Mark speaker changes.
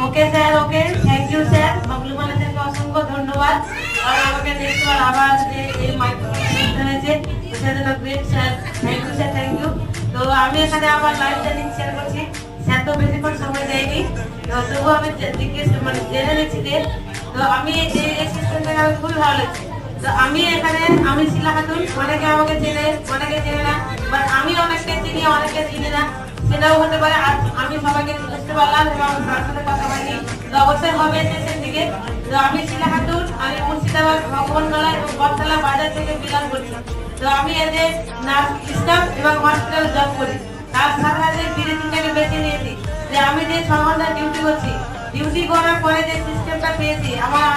Speaker 1: Okay sir, okay, thank you sir. Bablu মানে স্যারকে অসংখ্য ধন্যবাদ। আর আমাকে নেক্সট বার আবার যে এই মাইক্রোফোন হয়েছে সেজন্য great sir, thank you sir, thank you. তো আমি এখানে আবার লাইভ ট্রেনিং শেয়ার করছি। স্যার তো বেশিক্ষণ সময় দেয়নি, তো তবুও আমি জিজ্ঞেস মানে জেনে নিচ্ছি যে তো আমি এই সিস্টেমটাকে আমার খুবই ভালো লাগছে। তো আমি এখানে আমি শিলা খাতুন, অনেকে আমাকে চেনে অনেকে চেনে না, বাট আমি অনেককে চিনি অনেকে চিনি না, সেটাও হতে পারে। আর আমি সবাইকে বুঝতে পারলাম এবং তার সাথে কথা বলি, তো অবশ্যই হবে শেষের দিকে। তো আমি শিলা খাতুন, আমি মুর্শিদাবাদ ভগবানগোলা এবং বটতলা বাজার থেকে বিলং করছি। তো আমি এদের নার্স স্টাফ এবং হসপিটাল জব করি। তার সাথে সাথে বিদেশিটাকে বেছে নিয়েছি যে আমি যে 6 ঘন্টা ডিউটি করছি, ডিউটি করার পরে যে সিস্টেমটা পেয়েছি আমার